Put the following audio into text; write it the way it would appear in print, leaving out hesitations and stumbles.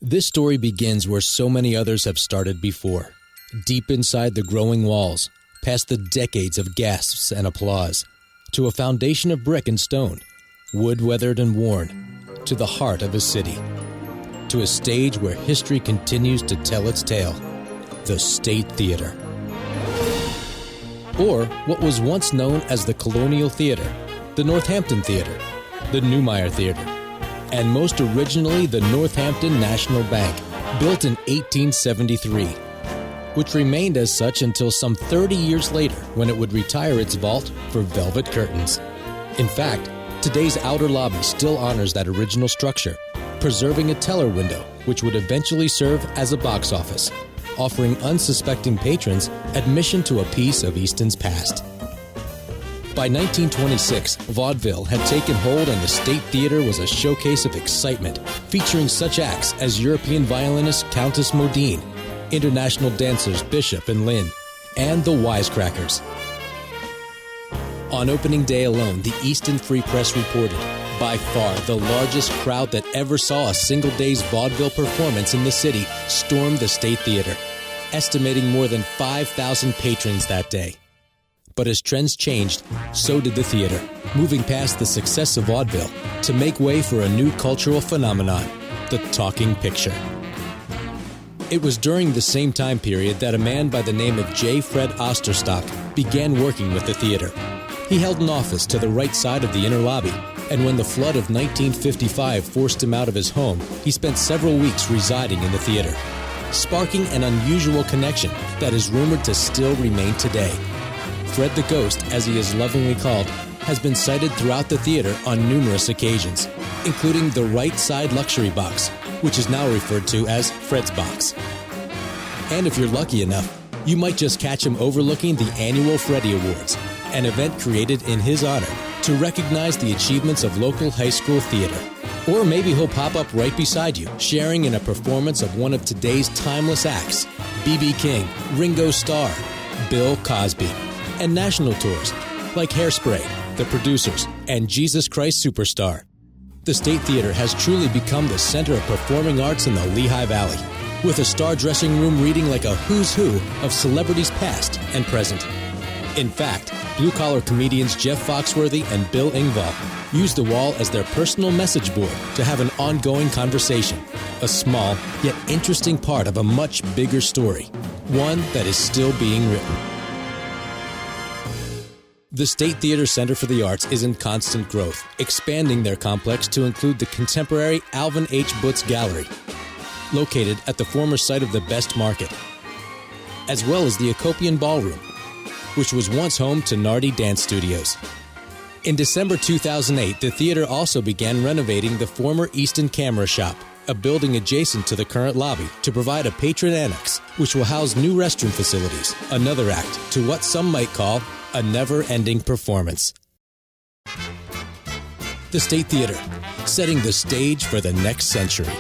This story begins where so many others have started before, deep inside the growing walls, past the decades of gasps and applause, to a foundation of brick and stone, wood-weathered and worn, to the heart of a city, to a stage where history continues to tell its tale, the State Theater. Or what was once known as the Colonial Theater, the Northampton Theater, the Newmeyer Theater, and most originally the Northampton National Bank, built in 1873, which remained as such until some 30 years later when it would retire its vault for velvet curtains. In fact, today's outer lobby still honors that original structure, preserving a teller window which would eventually serve as a box office, offering unsuspecting patrons admission to a piece of Easton's past. By 1926, vaudeville had taken hold and the State Theater was a showcase of excitement, featuring such acts as European violinist Countess Modine, international dancers Bishop and Lynn, and the Wisecrackers. On opening day alone, the Easton Free Press reported, by far the largest crowd that ever saw a single day's vaudeville performance in the city stormed the State Theater, estimating more than 5,000 patrons that day. But as trends changed, so did the theater, moving past the success of vaudeville to make way for a new cultural phenomenon, the talking picture. It was during the same time period that a man by the name of J. Fred Osterstock began working with the theater. He held an office to the right side of the inner lobby, and when the flood of 1955 forced him out of his home, he spent several weeks residing in the theater, sparking an unusual connection that is rumored to still remain today. Fred the Ghost, as he is lovingly called, has been sighted throughout the theater on numerous occasions, including the right side luxury box, which is now referred to as Fred's Box. And if you're lucky enough, you might just catch him overlooking the annual Freddie Awards, an event created in his honor to recognize the achievements of local high school theater. Or maybe he'll pop up right beside you, sharing in a performance of one of today's timeless acts, B.B. King, Ringo Starr, Bill Cosby, and national tours like Hairspray, The Producers, and Jesus Christ Superstar. The State Theater has truly become the center of performing arts in the Lehigh Valley, with a star dressing room reading like a who's who of celebrities past and present. In fact, blue-collar comedians Jeff Foxworthy and Bill Engvall use the wall as their personal message board to have an ongoing conversation, a small yet interesting part of a much bigger story, one that is still being written. The State Theater Center for the Arts is in constant growth, expanding their complex to include the contemporary Alvin H. Butz Gallery, located at the former site of the Best Market, as well as the Acopian Ballroom, which was once home to Nardi Dance Studios. In December 2008, the theater also began renovating the former Easton Camera Shop, a building adjacent to the current lobby, to provide a patron annex, which will house new restroom facilities, another act to what some might call a never-ending performance. The State Theater, setting the stage for the next century.